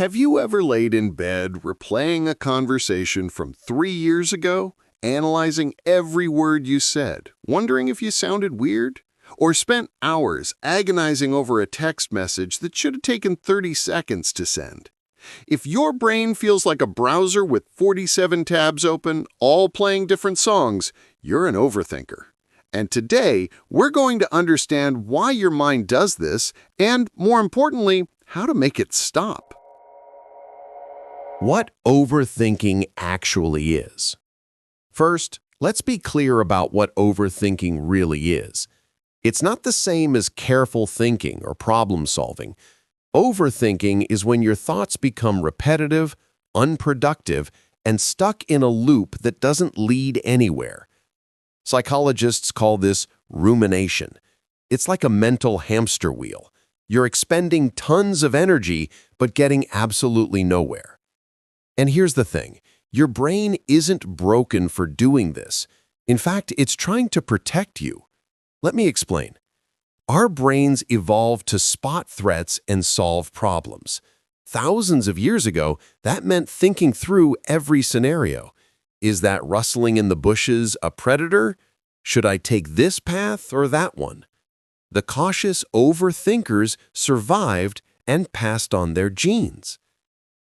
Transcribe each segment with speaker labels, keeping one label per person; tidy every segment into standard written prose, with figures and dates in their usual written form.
Speaker 1: Have you ever laid in bed replaying a conversation from 3 years ago, analyzing every word you said, wondering if you sounded weird? Or spent hours agonizing over a text message that should have taken 30 seconds to send? If your brain feels like a browser with 47 tabs open, all playing different songs, you're an overthinker. And today, we're going to understand why your mind does this and, more importantly, how to make it stop.
Speaker 2: What overthinking actually is. First, let's be clear about what overthinking really is. It's not the same as careful thinking or problem solving. Overthinking is when your thoughts become repetitive, unproductive, and stuck in a loop that doesn't lead anywhere. Psychologists call this rumination. It's like a mental hamster wheel. You're expending tons of energy, but getting absolutely nowhere. And here's the thing, your brain isn't broken for doing this. In fact, it's trying to protect you. Let me explain. Our brains evolved to spot threats and solve problems. Thousands of years ago, that meant thinking through every scenario. Is that rustling in the bushes a predator? Should I take this path or that one? The cautious overthinkers survived and passed on their genes.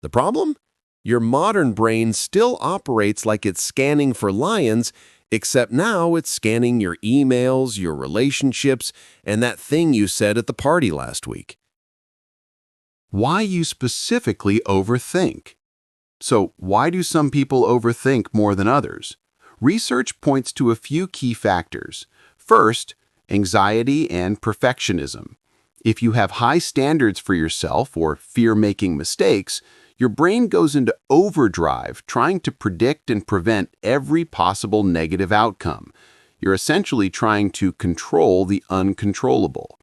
Speaker 2: The problem? Your modern brain still operates like it's scanning for lions, except now it's scanning your emails, your relationships, and that thing you said at the party last week.
Speaker 1: Why you specifically overthink. So, why do some people overthink more than others? Research points to a few key factors. First, anxiety and perfectionism. If you have high standards for yourself or fear making mistakes, your brain goes into overdrive trying to predict and prevent every possible negative outcome. You're essentially trying to control the uncontrollable.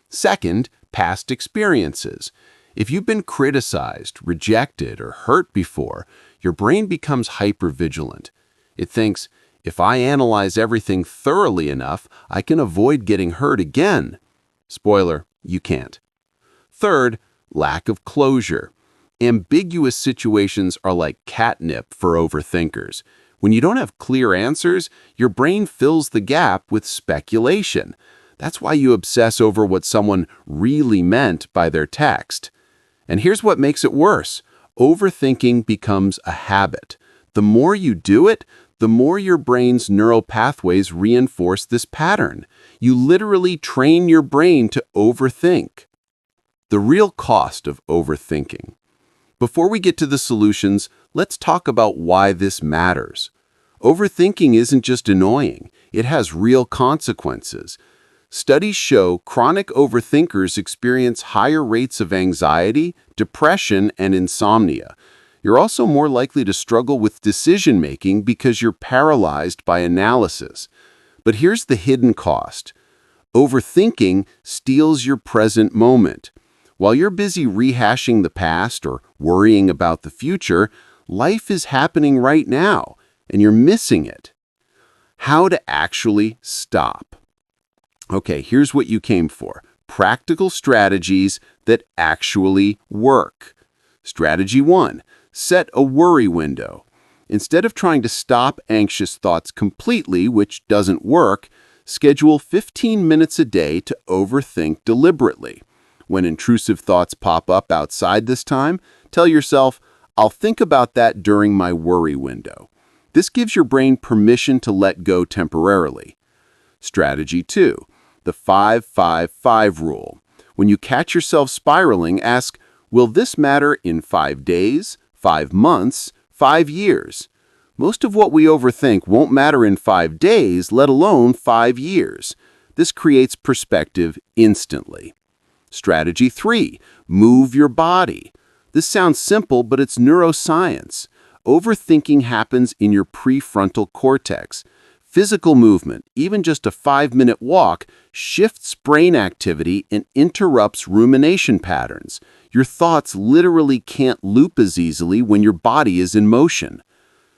Speaker 1: Second, past experiences. If you've been criticized, rejected, or hurt before, your brain becomes hypervigilant. It thinks, if I analyze everything thoroughly enough, I can avoid getting hurt again. Spoiler, you can't. Third, lack of closure. Ambiguous situations are like catnip for overthinkers. When you don't have clear answers, your brain fills the gap with speculation. That's why you obsess over what someone really meant by their text. And here's what makes it worse. Overthinking becomes a habit. The more you do it, the more your brain's neural pathways reinforce this pattern. You literally train your brain to overthink. The real cost of overthinking. Before we get to the solutions, let's talk about why this matters. Overthinking isn't just annoying, it has real consequences. Studies show chronic overthinkers experience higher rates of anxiety, depression, and insomnia. You're also more likely to struggle with decision-making because you're paralyzed by analysis. But here's the hidden cost. Overthinking steals your present moment. While you're busy rehashing the past or worrying about the future, life is happening right now, and you're missing it. How to actually stop. Okay, here's what you came for. Practical strategies that actually work. Strategy 1. Set a worry window. Instead of trying to stop anxious thoughts completely, which doesn't work, schedule 15 minutes a day to overthink deliberately. When intrusive thoughts pop up outside this time, tell yourself, I'll think about that during my worry window. This gives your brain permission to let go temporarily. Strategy 2. The 5-5-5 rule. When you catch yourself spiraling, ask, will this matter in 5 days, 5 months, 5 years? Most of what we overthink won't matter in 5 days, let alone 5 years. This creates perspective instantly. Strategy 3. Move your body. This sounds simple, but it's neuroscience. Overthinking happens in your prefrontal cortex. Physical movement, even just a 5-minute walk, shifts brain activity and interrupts rumination patterns. Your thoughts literally can't loop as easily when your body is in motion.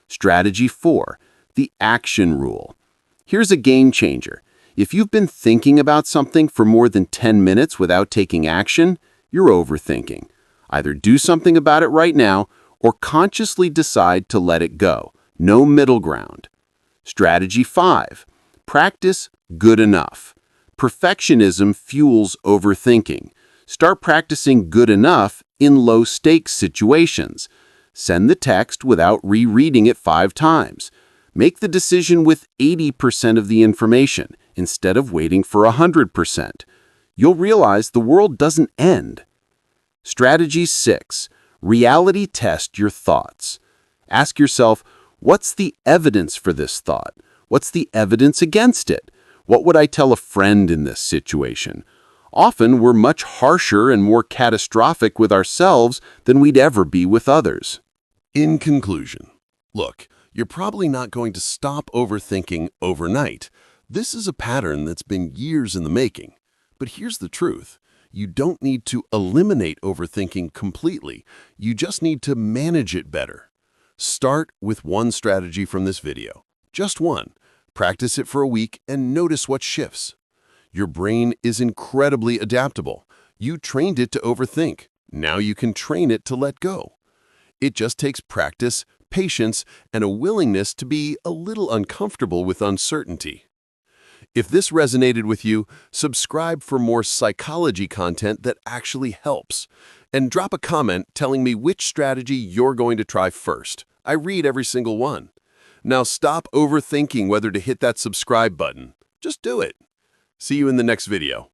Speaker 1: Strategy 4. The action rule. Here's a game changer. If you've been thinking about something for more than 10 minutes without taking action, you're overthinking. Either do something about it right now or consciously decide to let it go. No middle ground. Strategy 5. Practice good enough. Perfectionism fuels overthinking. Start practicing good enough in low-stakes situations. Send the text without rereading it 5 times. Make the decision with 80% of the information instead of waiting for 100%. You'll realize the world doesn't end. Strategy 6. Reality test your thoughts. Ask yourself, what's the evidence for this thought? What's the evidence against it? What would I tell a friend in this situation? Often, we're much harsher and more catastrophic with ourselves than we'd ever be with others.
Speaker 2: In conclusion, look, you're probably not going to stop overthinking overnight. This is a pattern that's been years in the making. But here's the truth. You don't need to eliminate overthinking completely. You just need to manage it better. Start with one strategy from this video. Just one. Practice it for a week and notice what shifts. Your brain is incredibly adaptable. You trained it to overthink. Now you can train it to let go. It just takes practice, patience, and a willingness to be a little uncomfortable with uncertainty. If this resonated with you, subscribe for more psychology content that actually helps. And drop a comment telling me which strategy you're going to try first. I read every single one. Now stop overthinking whether to hit that subscribe button. Just do it. See you in the next video.